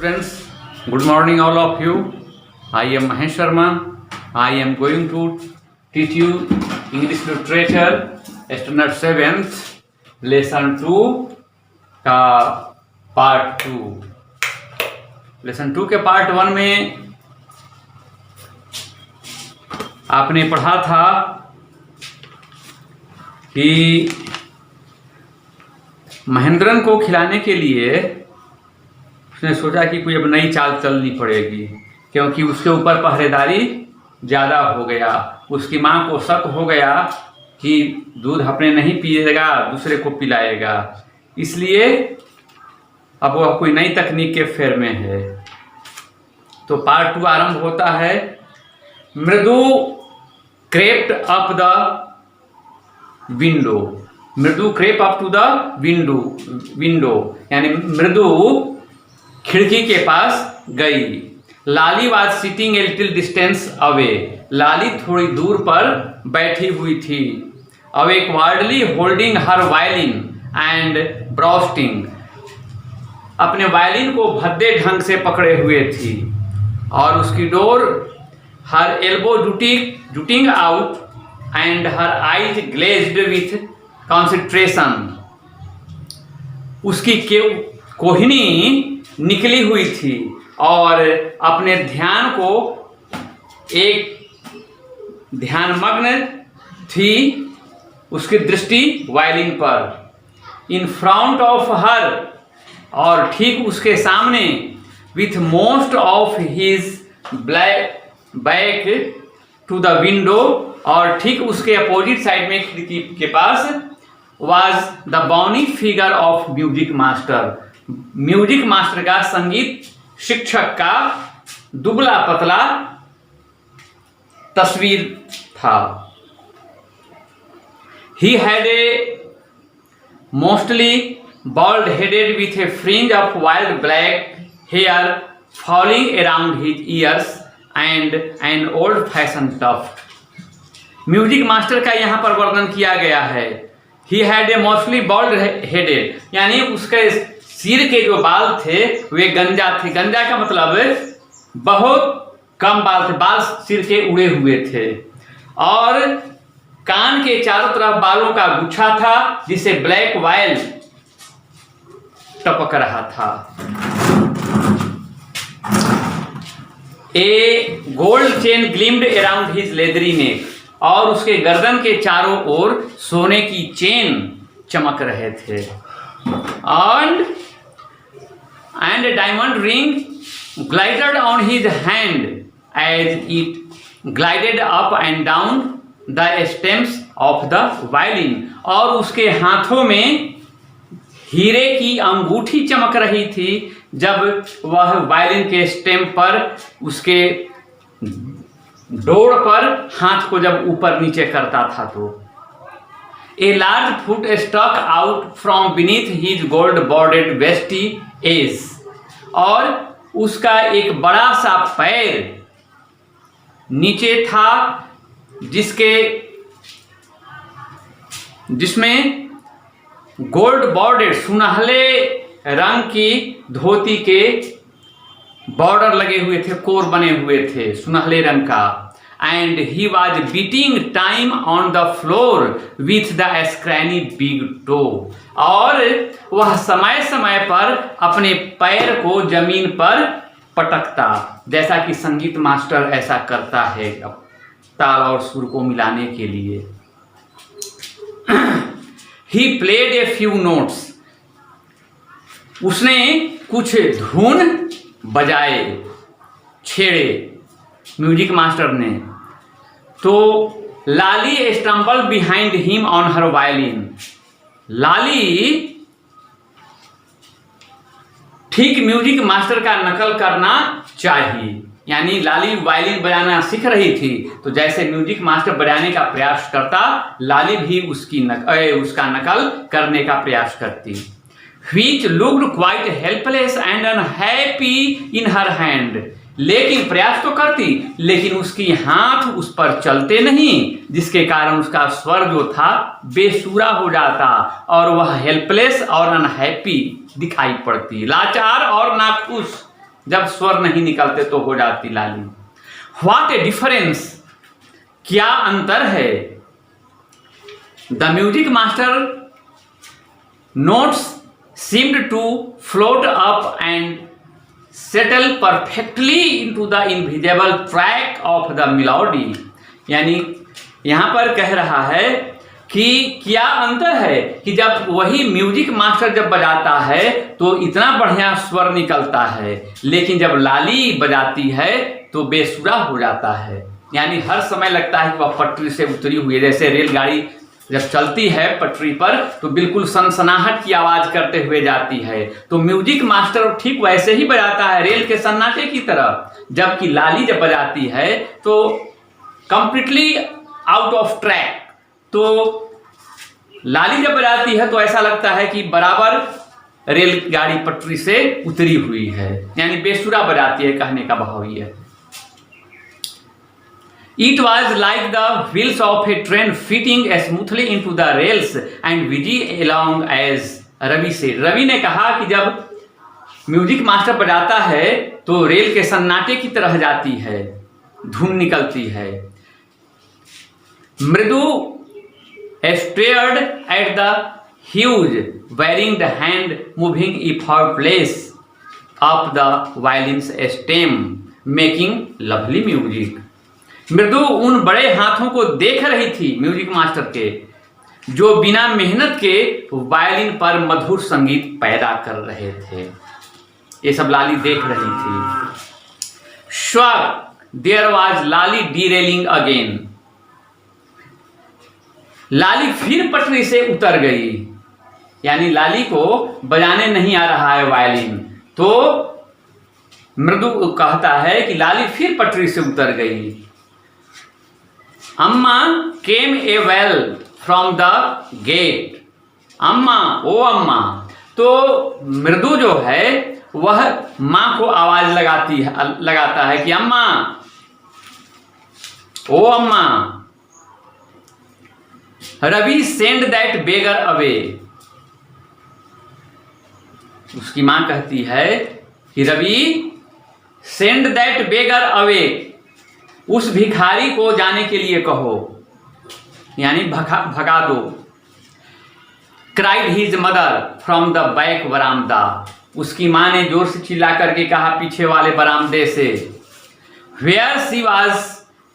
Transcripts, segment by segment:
students, good morning all of you. I am Mahesh Sharma. I am going to teach you English Literature Standard 7th Lesson 2 का Part 2. Lesson 2 के Part 1 में आपने पढ़ा था कि महेंद्रन को खिलाने के लिए उसने सोचा कि कोई अब नई चाल चलनी पड़ेगी, क्योंकि उसके ऊपर पहरेदारी ज़्यादा हो गया। उसकी माँ को शक हो गया कि दूध अपने नहीं पिएगा, दूसरे को पिलाएगा, इसलिए अब वह कोई नई तकनीक के फेर में है। तो पार्ट 2 आरंभ होता है। Mridu crept up the window. Mridu crept up to the window यानी मृदु खिड़की के पास गई। Lali was sitting a little distance away. Lali थोड़ी दूर पर बैठी हुई थी। Awkwardly holding her violin and browsing. अपने वायलिन को भद्दे ढंग से पकड़े हुए थी और उसकी डोर her elbow jutting out and her eyes glazed with concentration. उसकी कोहिनी निकली हुई थी और अपने ध्यान को एक ध्यानमग्न थी, उसकी दृष्टि वायलिन पर। इन फ्रंट ऑफ हर, और ठीक उसके सामने, with most of his back to the window, और ठीक उसके अपोजिट साइड में खिड़की के पास, was the bony figure of music master. Music master का, संगीत शिक्षक का दुबला पतला तस्वीर था। He had a mostly bald headed with a fringe of wild black hair falling around his ears and an old fashioned tuft। Music master का यहाँ पर वर्णन किया गया है। He had a mostly bald headed, यानी उसके सिर के जो बाल थे वे गंजा थे। गंजा का मतलब बहुत कम बाल थे, बाल सिर के उड़े हुए थे, और कान के चारों तरफ बालों का गुच्छा था जिसे ब्लैक वायल टपक रहा था। A gold chain gleamed around his leathery neck, और उसके गर्दन के चारों ओर सोने की चेन चमक रहे थे। And a diamond ring glided on his hand as it glided up and down the stems of the violin, और उसके हाथों में हीरे की अंगूठी चमक रही थी जब वह वायलिन के स्टेम पर, उसके डोर पर हाथ को जब ऊपर नीचे करता था तो। A large foot stuck out from beneath his gold bordered veshti edge, और उसका एक बड़ा सा पैर नीचे था जिसमें गोल्ड बॉर्डेड, सुनहले रंग की धोती के बॉर्डर लगे हुए थे, कोर बने हुए थे सुनहले रंग का। And he was beating time on the floor with the scrawny big toe, और वह समय समय पर अपने पैर को जमीन पर पटकता, जैसा कि संगीत मास्टर ऐसा करता है ताल और सुर को मिलाने के लिए। He played a few notes, उसने कुछ धुन बजाए, छेड़े म्यूजिक मास्टर ने। तो Lali stumble behind him on her violin, Lali ठीक म्यूजिक मास्टर का नकल करना चाहिए, यानी लाली वायलिन बजाना सीख रही थी, तो जैसे म्यूजिक मास्टर बजाने का प्रयास करता, लाली भी उसका नकल करने का प्रयास करती। Which looked quite helpless and unhappy in her hand, लेकिन प्रयास तो करती, लेकिन उसकी हाथ उस पर चलते नहीं, जिसके कारण उसका स्वर जो था बेसुरा हो जाता और वह हेल्पलेस और अनहैप्पी दिखाई पड़ती, लाचार और नाखुश जब स्वर नहीं निकलते तो हो जाती लाली। व्हाट ए डिफरेंस, क्या अंतर है। The music master notes seemed to float up and settle perfectly into the invisible track of the melody। यानी यहाँ पर कह रहा है कि क्या अंतर है कि जब वही म्यूजिक मास्टर जब बजाता है तो इतना बढ़िया स्वर निकलता है, लेकिन जब लाली बजाती है तो बेसुरा हो जाता है। यानी हर समय लगता है कि वह पटरी से उतरी हुई है। जैसे रेलगाड़ी जब चलती है पटरी पर तो बिल्कुल सनसनाहट की आवाज करते हुए जाती है, तो म्यूजिक मास्टर ठीक वैसे ही बजाता है रेल के सन्नाटे की तरह। जबकि लाली जब बजाती है तो कंप्लीटली आउट ऑफ ट्रैक। तो लाली जब बजाती है तो ऐसा लगता है कि बराबर रेलगाड़ी पटरी से उतरी हुई है, यानी बेसुरा बजाती है, कहने का भाव ये है। It was like the wheels of a train fitting smoothly into the rails and whizzing along as Ravi said। Ravi ने कहा कि जब म्यूजिक मास्टर बजाता है तो रेल के सन्नाटे की तरह जाती है, धुन निकलती है। मृदु stared at the huge wearing the hand moving effortless up the violin's stem making lovely music। मृदु उन बड़े हाथों को देख रही थी म्यूजिक मास्टर के, जो बिना मेहनत के वायलिन पर मधुर संगीत पैदा कर रहे थे। ये सब लाली देख रही थी। श्वाक there was Lali derailing again. Lali फिर पटरी से उतर गई, यानी लाली को बजाने नहीं आ रहा है वायलिन। तो मृदु कहता है कि लाली फिर पटरी से उतर गई। अम्मा केम ए वेल फ्रॉम द गेट। अम्मा, ओ अम्मा। तो मृदु जो है वह माँ को आवाज लगाता है कि अम्मा, ओ अम्मा। Ravi send that beggar away. उसकी माँ कहती है कि Ravi send that beggar away, उस भिखारी को जाने के लिए कहो, यानी भगा दो। Cried his mother from the back बरामदा। उसकी माँ ने जोर से चिल्ला करके कहा पीछे वाले बरामदे से। Where she was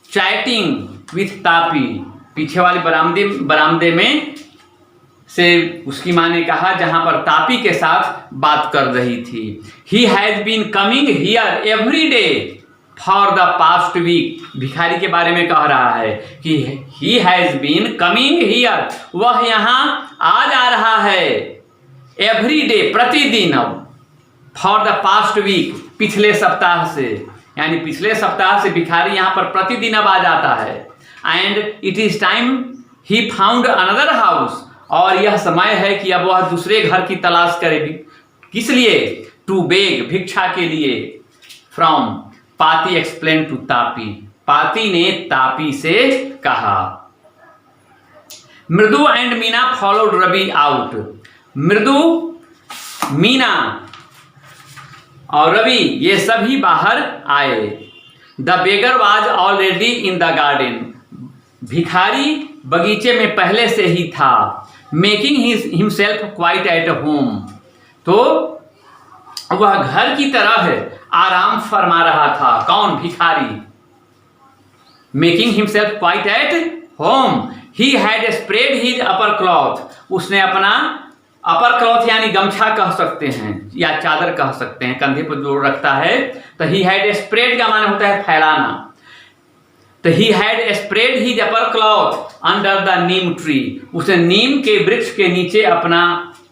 chatting with Tapi. पीछे वाले बरामदे में से उसकी माँ ने कहा जहां पर तापी के साथ बात कर रही थी। He has been coming here every day for the past week. भिखारी के बारे में कह रहा है कि he has been coming here, वह यहाँ आ जा रहा है एवरी डे, प्रतिदिन। अब फॉर द पास्ट वीक, पिछले सप्ताह से, यानी पिछले सप्ताह से भिखारी यहाँ पर प्रतिदिन अब आ जाता है। And it is time he found another house. और यह समय है कि अब वह दूसरे घर की तलाश करे। किस लिए? टू बेग, भिक्षा के लिए। फ्रॉम पाती एक्सप्लेन टू तापी। पाती ने तापी से कहा। Mridu and Meena followed Ravi out. Mridu, Meena और रवि ये सभी बाहर आए। The beggar was already in the garden. भिखारी बगीचे में पहले से ही था। Making himself quite at home. तो वह घर की तरह आराम फरमा रहा था। कौन? भिखारी। Making himself quite at home. He had spread his upper cloth. उसने अपना अपर क्लॉथ यानी गमछा कह सकते हैं या चादर कह सकते हैं, कंधे पर जो रखता है। तो ही हैड स्प्रेड का माने होता है फैलाना। तो he had spread his upper cloth under the neem tree. उसने नीम के वृक्ष के नीचे अपना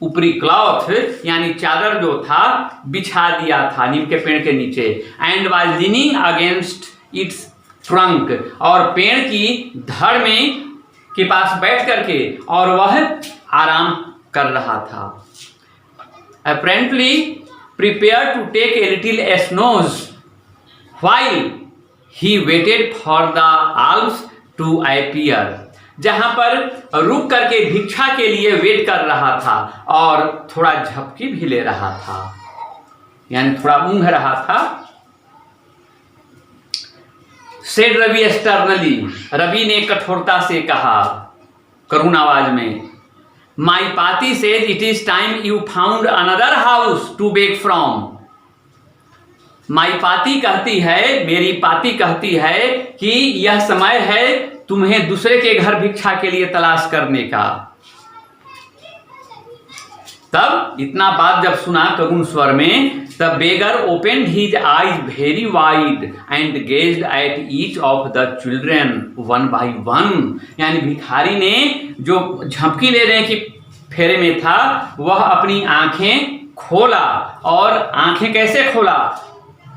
ऊपरी क्लॉथ यानी चादर जो था बिछा दिया था नीम के पेड़ के नीचे। And was leaning against it's trunk. और पेड़ की धड़ में के पास बैठ करके और वह आराम कर रहा था। Apparently prepare to take a little snooze while he waited for the alms to appear. जहां पर रुक करके भिक्षा के लिए वेट कर रहा था और थोड़ा झपकी भी ले रहा था। यानी थोड़ा ऊँघ रहा था। सेड रवि स्टर्नली, रवि ने कठोरता से कहा, करुण आवाज में, my paati says it is time you found another house to beg from. My paati कहती है, मेरी पाती कहती है कि यह समय है तुम्हें दूसरे के घर भिक्षा के लिए तलाश करने का। तब इतना बात जब सुना करुण स्वर में, तब beggar opened his eyes very wide and gazed at each of the children one by one. यानी भिखारी ने जो झपकी ले रहे कि फेरे में था, वह अपनी आंखें खोला। और आंखें कैसे खोला?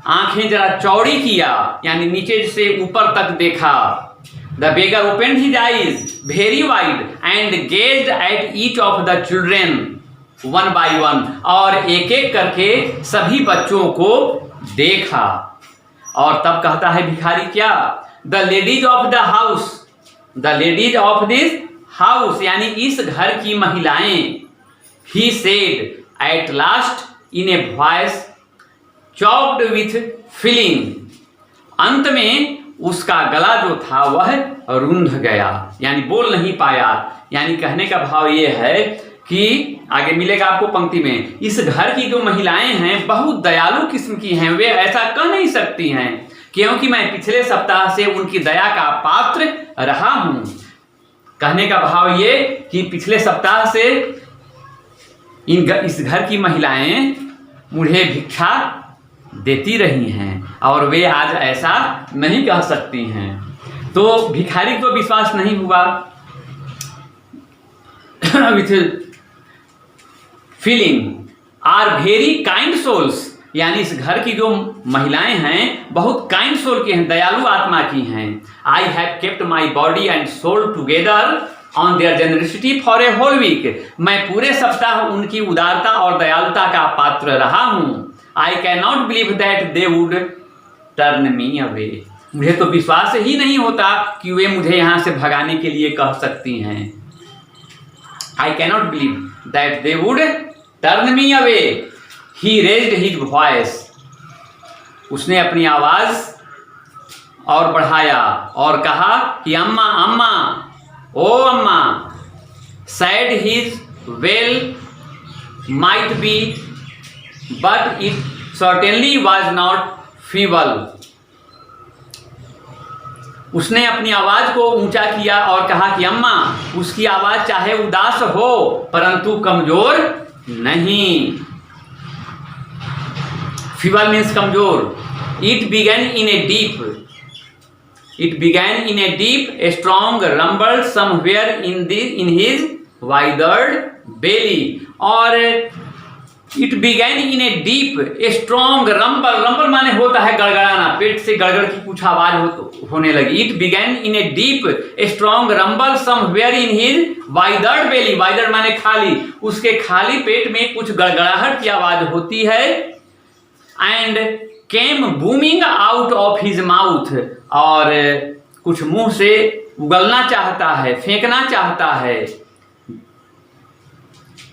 आंखें जरा चौड़ी किया, यानी नीचे से ऊपर तक देखा। The beggar opened his eyes very wide and gazed at each of the children one by one, और एक एक करके सभी बच्चों को देखा। और तब कहता है भिखारी क्या? The ladies of the house, the ladies of this house, यानी इस घर की महिलाएं। He said at last in a voice choked with feeling. अंत में उसका गला जो था वह रुंध गया, यानी बोल नहीं पाया। यानी कहने का भाव ये है कि आगे मिलेगा आपको पंक्ति में, इस घर की जो महिलाएं हैं बहुत दयालु किस्म की हैं, वे ऐसा कह नहीं सकती हैं क्योंकि मैं पिछले सप्ताह से उनकी दया का पात्र रहा हूं। कहने का भाव ये कि पिछले सप्ताह से इस घर की महिलाएं मुझे भिक्षा देती रही हैं और वे आज ऐसा नहीं कह सकती हैं। तो भिखारी को विश्वास नहीं हुआ। With feeling are very kind souls, यानी इस घर की जो महिलाएं हैं बहुत काइंड सोल की हैं, दयालु आत्मा की हैं। I have kept my body and soul together on their generosity for a whole week. मैं पूरे सप्ताह उनकी उदारता और दयालुता का पात्र रहा हूँ। I can not believe that they would turn me away. मुझे तो विश्वास ही नहीं होता कि वे मुझे यहाँ से भगाने के लिए कह सकती हैं। I can not believe that they would turn me away. He raised his voice, उसने अपनी आवाज और बढ़ाया और कहा कि अम्मा अम्मा, ओ अम्मा। Sad his well might be but it certainly was not feeble. उसने अपनी आवाज को ऊंचा किया और कहा कि अम्मा, उसकी आवाज चाहे उदास हो परंतु कमजोर नहीं। फीबल मीन्स कमजोर। It began in a deep strong rumble somewhere in his withered belly. और it began in a deep strong rumble, rumble माने होता है गड़गड़ाना, पेट से गड़गड़ की कुछ आवाज होने लगी। It began in a deep strong rumble somewhere in his withered belly. Withered माने खाली, उसके खाली पेट में कुछ गड़गड़ाहट की आवाज होती है। And came booming out of his mouth, और कुछ मुंह से उगलना चाहता है, फेंकना चाहता है।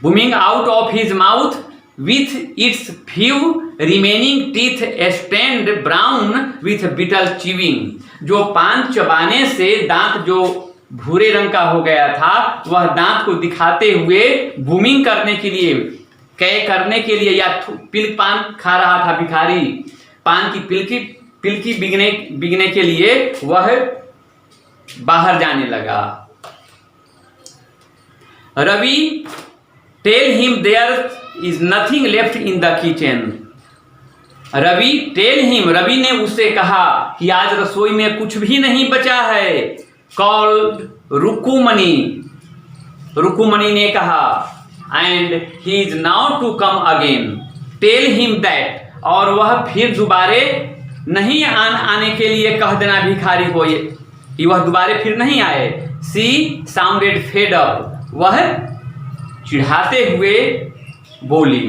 Booming out of his mouth with its few remaining teeth stained brown with bitter chewing। जो पान चबाने से दांत जो भूरे रंग का हो गया था, वह दांत को दिखाते हुए बूमिंग करने के लिए, कै करने के लिए, या पिल्क पान खा रहा था भिखारी, पान की पिल्की बिगने के लिए वह बाहर जाने लगा। Ravi tell him there is nothing left in the kitchen. Ravi tell him, Ravi ने उससे कहा कि आज रसोई में कुछ भी नहीं बचा है। कॉल्ड रुकुमणि, रुकुमणि ने कहा, and he is now to come again. Tell him that, और वह फिर दोबारे नहीं आने के लिए कह देना भिखारी को कि वह दोबारे फिर नहीं आए। सी साउंडेड फेड अप, वह चिढ़ाते हुए बोली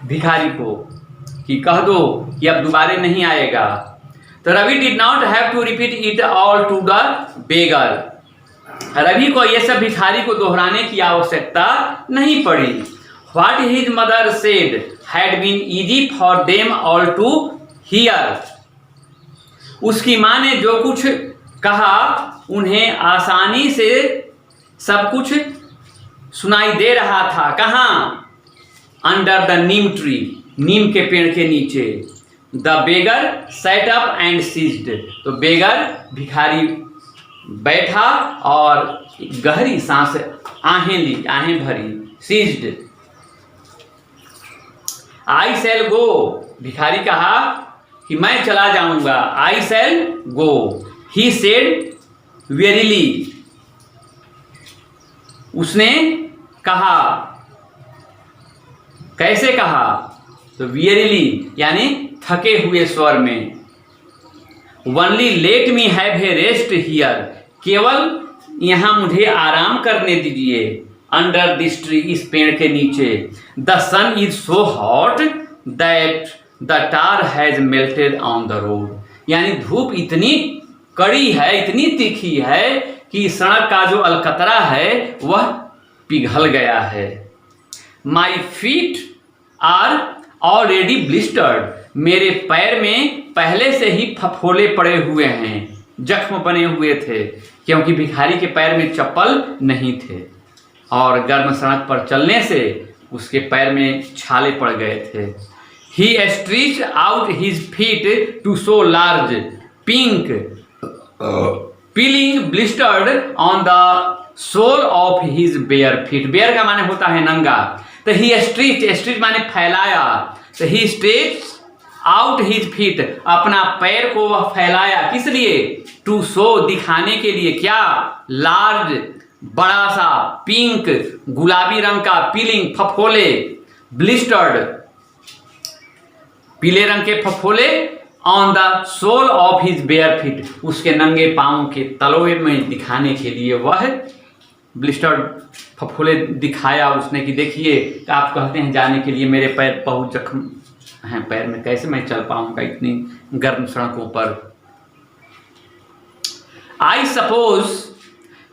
भिखारी को कि कह दो कि अब दोबारे नहीं आएगा। तो Ravi did not have to repeat it all to the beggar. Ravi को यह सब भिखारी को दोहराने की आवश्यकता नहीं पड़ी। What his mother said had been easy for them all to hear. उसकी माँ ने जो कुछ कहा उन्हें आसानी से सब कुछ सुनाई दे रहा था। कहाँ? अंडर द नीम ट्री, नीम के पेड़ के नीचे। The beggar set up and seized, तो बेगर भिखारी बैठा और गहरी सांस आहें ली, आहें भरी। सीज्ड, आई सेल गो, भिखारी कहा कि मैं चला जाऊंगा। I shall go. He said wearily, उसने कहा। कैसे कहा? तो वेरीली यानी थके हुए स्वर में। Only let me have a rest here, केवल यहां मुझे आराम करने दीजिए। अंडर दिस ट्री, इस पेड़ के नीचे। The sun is so hot that the tar has melted on the road, यानी धूप इतनी कड़ी है, इतनी तीखी है कि सड़क का जो अलकतरा है वह पिघल गया है। My feet are already blistered, मेरे पैर में पहले से ही फफोले पड़े हुए हैं, जख्म बने हुए थे, क्योंकि भिखारी के पैर में चप्पल नहीं थे और गर्म सड़क पर चलने से उसके पैर में छाले पड़ गए थे। He stretched out his feet to show large, pink, peeling blistered on the sole of his bare feet. Bare का माने होता है नंगा। तो he stretched माने फैलाया। तो he stretched out his feet, अपना पैर को वह फैलाया। किस लिए? To show, दिखाने के लिए। क्या? Large, बड़ा सा। पिंक, गुलाबी रंग का। पीलिंग, फफोले। ब्लिस्टर्ड, पीले रंग के फफोले। On the sole of his bare feet, उसके नंगे पांव के तलवे में दिखाने के लिए वह ब्लिस्टर्ड फफोले दिखाया उसने कि देखिए, आप कहते हैं जाने के लिए, मेरे पैर बहुत जख्म हैं पैर में, कैसे मैं चल पाऊंगा इतनी गर्म सड़कों पर। I suppose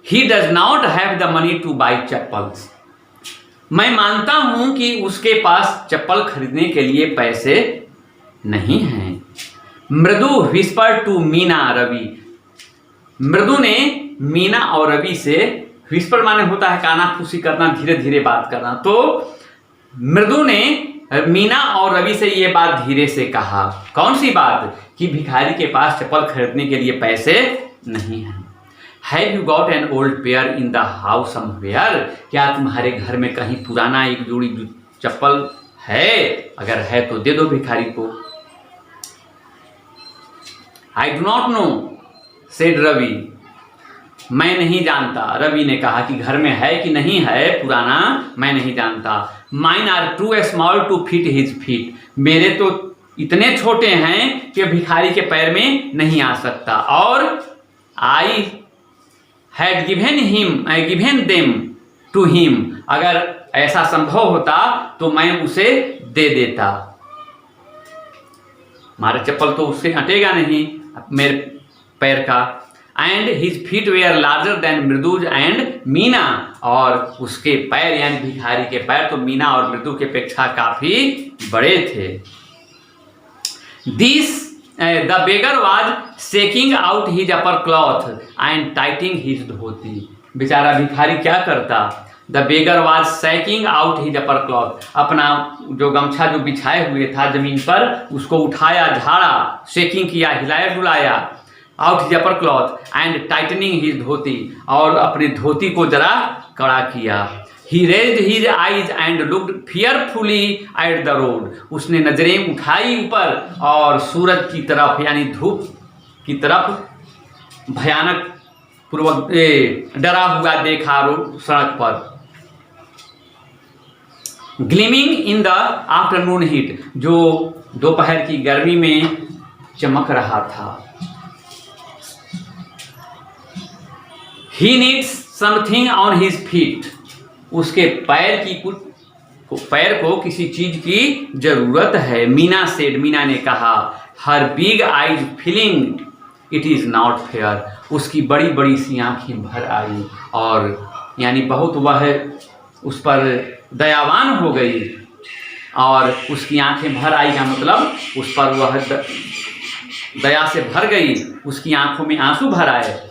he does not have the money two by chappals, मैं मानता हूं कि उसके पास चप्पल खरीदने के लिए पैसे नहीं हैं। मृदु विस्पर टू मीना रवि, मृदु ने मीना और रवि से, विस्पर माने होता है कानाफूसी करना, धीरे धीरे बात करना, तो मृदु ने मीना और रवि से ये बात धीरे से कहा। कौन सी बात? कि भिखारी के पास चप्पल खरीदने के लिए पैसे नहीं हैं। Have you got an old pair in the house somewhere, क्या तुम्हारे घर में कहीं पुराना एक जोड़ी चप्पल है? अगर है तो दे दो भिखारी को। I do not know said Ravi, मैं नहीं जानता। रवि ने कहा कि घर में है कि नहीं है पुराना, मैं नहीं जानता। Mine are too small to fit his feet, मेरे तो इतने छोटे हैं कि भिखारी के पैर में नहीं आ सकता। और I had given them to him, अगर ऐसा संभव होता तो मैं उसे दे देता। हमारा चप्पल तो उससे हटेगा नहीं मेरे पैर का। And his feet were larger than Mridu's and Meena, और उसके पैर यानी भिखारी के पैर तो मीना और मृदु के अपेक्षा काफी बड़े थे। This the beggar was shaking out his upper cloth and tightening his dhoti, बेचारा भिखारी क्या करता? The beggar was shaking out his upper cloth, अपना जो गमछा जो बिछाए हुए था जमीन पर उसको उठाया, झाड़ा, शेकिंग किया, हिलाया डुलाया। Out his upper cloth and tightening his dhoti, और अपने धोती को जरा कड़ा किया। He raised his eyes and looked fearfully at the road, उसने नजरें उठाई ऊपर और सूरज की तरफ यानी धूप की तरफ भयानक पूर्वक डरा हुआ देखा सड़क पर। ग्लिमिंग इन द आफ्टरनून हीट, जो दोपहर की गर्मी में चमक रहा था। He needs something on his feet, उसके पैर को किसी चीज की जरूरत है। मीना सेड, मीना ने कहा। Her big eyes feeling it is not fair, उसकी बड़ी बड़ी सी आंखें भर आई और यानी बहुत वह उस पर दयावान हो गई। और उसकी आंखें भर आई का मतलब उस पर वह दया से भर गई, उसकी आंखों में आंसू भर आए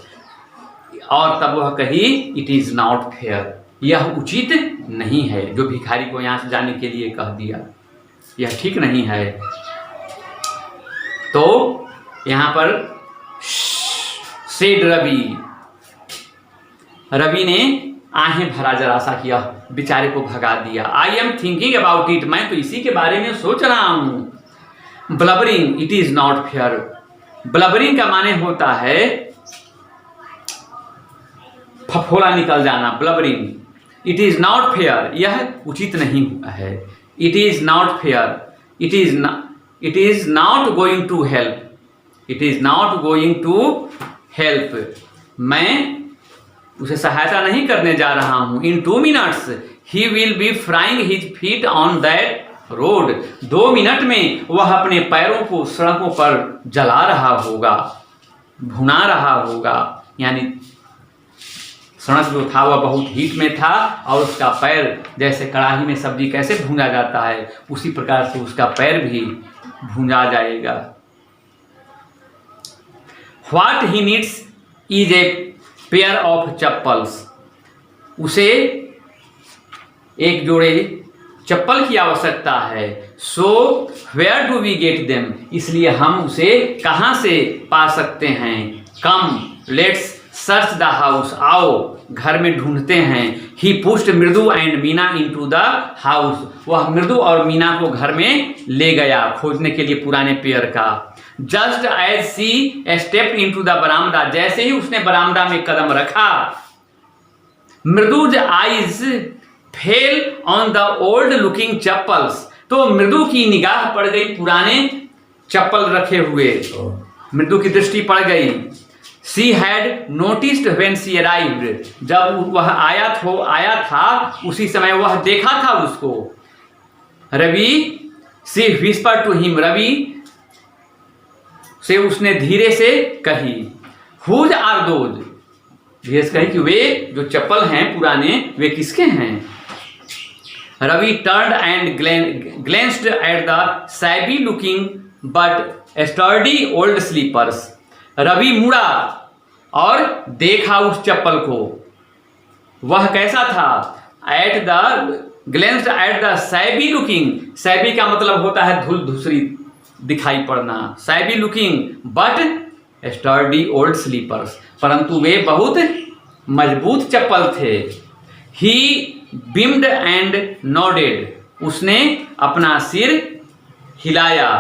और तब वह कही इट इज़ नॉट फेयर, यह उचित नहीं है जो भिखारी को यहाँ से जाने के लिए कह दिया, यह ठीक नहीं है। तो यहाँ पर सेड रवि ने आहें भरा जरा सा किया, बेचारे को भगा दिया। I am thinking about it, मैं तो इसी के बारे में सोच रहा हूँ। Blubbering it is not fair, blubbering का माने होता है फफोला निकल जाना, blubbering. It is not fair, यह उचित नहीं है। It is not fair, it is not going to help, it is not going to help, मैं उसे सहायता नहीं करने जा रहा हूं। In 2 minutes he will B frying his feet on that road, 2 minute में वह अपने पैरों को सड़कों पर जला रहा होगा, भुना रहा होगा। यानी सड़क जो था वह बहुत हीट में था और उसका पैर जैसे कड़ाही में सब्जी कैसे भूंजा जाता है उसी प्रकार से उसका पैर भी भूंजा जाएगा। What he needs is a pair of chappals, उसे एक जोड़े चप्पल की आवश्यकता है। So where do we get them, इसलिए हम उसे कहाँ से पा सकते हैं। Come let's search the house, आओ घर में ढूंढते हैं। He pushed Mridu and Meena into the house, वह मृदु और मीना को घर में ले गया खोजने के लिए पुराने पेयर का। Just as she stepped into the बरामदा, जैसे ही उसने बरामदा में कदम रखा, Mridu's eyes fell on the old looking chappals, तो मृदु की निगाह पड़ गई पुराने चप्पल रखे हुए, मृदु की दृष्टि पड़ गई। She had noticed when she arrived, जब वह आया था उसी समय वह देखा था उसको। रवि सी व्हिस्पर्ड टू हिम, रवि से उसने धीरे से कही। हुज आर दोज, धीरे से कही कि वे जो चप्पल हैं पुराने वे किसके हैं। Ravi turned and glanced at the shabby looking but sturdy old slippers, Ravi मुड़ा और देखा उस चप्पल को, वह कैसा था। At the glanced at the shabby looking, shabby का मतलब होता है धूल धूसरी दिखाई पड़ना, shabby looking but sturdy old slippers, परंतु वे बहुत मजबूत चप्पल थे। ही बिम्ड एंड नोडेड, उसने अपना सिर हिलाया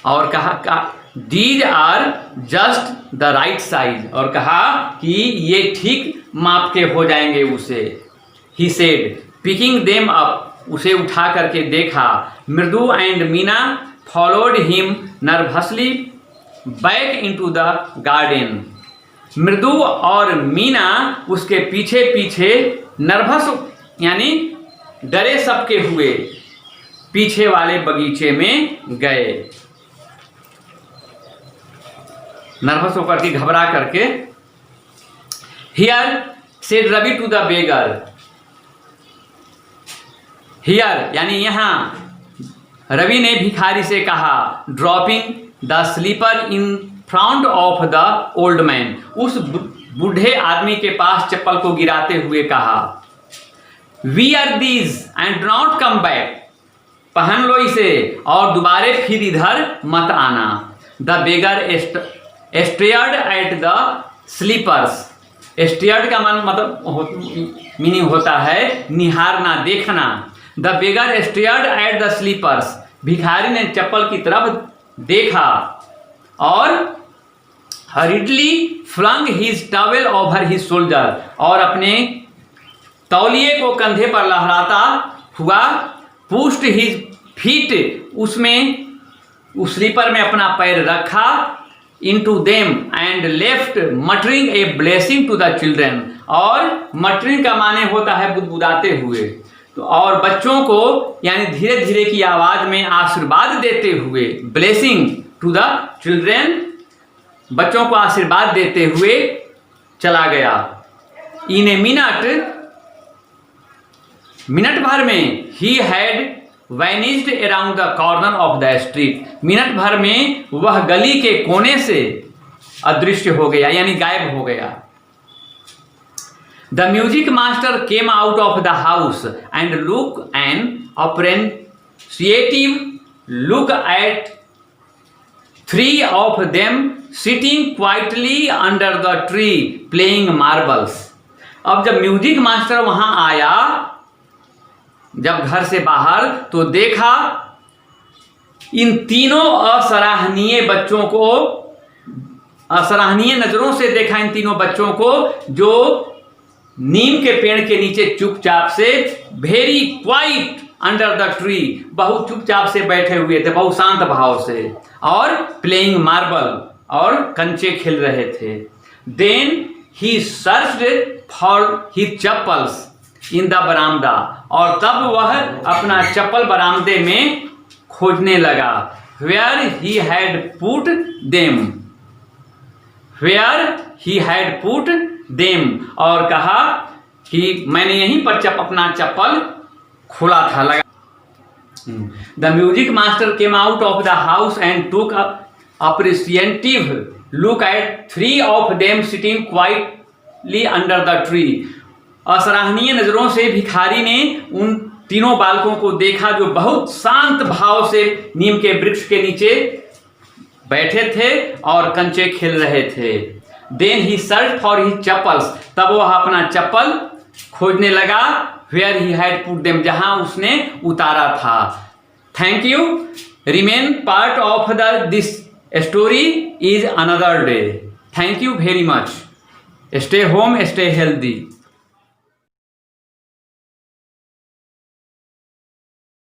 और कहा these are just the right size, और कहा कि ये ठीक माप के हो जाएंगे उसे। He said picking them up, उसे उठा करके देखा। मृदु and Meena followed him nervously back into the garden, मृदु और मीना उसके पीछे पीछे नर्वस यानी डरे सबके हुए पीछे वाले बगीचे में गए, नर्वस होकर के घबरा करके। Here said Ravi to the beggar, here यानी यहाँ रवि ने भिखारी से कहा। Dropping the slipper in front of the old man, उस बूढ़े आदमी के पास चप्पल को गिराते हुए कहा। Wear these and not come back, पहन लो इसे और दोबारे फिर इधर मत आना। The beggar stared at the slippers, stared का मतलब मीनिंग होता है निहारना, देखना। The beggar stared at the slippers, भिखारी ने चप्पल की तरफ देखा और hurriedly flung his towel over his shoulder, और अपने तौलिए को कंधे पर लहराता हुआ पुश्ड हिज फीट, उसमें उस स्लीपर में अपना पैर रखा। Into them and left muttering a blessing to the children, और मटरिंग का माने होता है बुदबुदाते हुए, तो और बच्चों को यानी धीरे धीरे की आवाज में आशीर्वाद देते हुए, ब्लेसिंग टू द चिल्ड्रेन, बच्चों को आशीर्वाद देते हुए चला गया। इन ए मिनट मिनट भर में he had vanished around the corner of the street, minute भर में वह गली के कोने से अदृश्य हो गया यानी गायब हो गया। The music master came out of the house and look an appreciative look at three of them sitting quietly under the tree playing marbles. अब जब म्यूजिक मास्टर वहां आया, जब घर से बाहर, तो देखा इन तीनों असराहनीय बच्चों को, असराहनीय नजरों से देखा इन तीनों बच्चों को जो नीम के पेड़ के नीचे चुपचाप से, very quite under the tree, बहुत चुपचाप से बैठे हुए थे, बहुत शांत भाव से, और प्लेइंग मार्बल, और कंचे खेल रहे थे। Then he searched for his chappals in the verandah, और तब वह अपना चप्पल बरामदे में खोजने लगा। Where he had put them, where he had put them, और कहा कि मैंने यहीं पर अपना चप्पल खोला था, लगा। The music master came out of the house and took appreciative look at three of them sitting quietly under the tree. असराहनीय नजरों से भिखारी ने उन तीनों बालकों को देखा जो बहुत शांत भाव से नीम के वृक्ष के नीचे बैठे थे और कंचे खेल रहे थे। Then he search for his chappals, तब वह अपना चप्पल खोजने लगा। Where he had put them, जहां उसने उतारा था। Thank you. Remain part of this story is another day. Thank you very much. Stay home, stay healthy.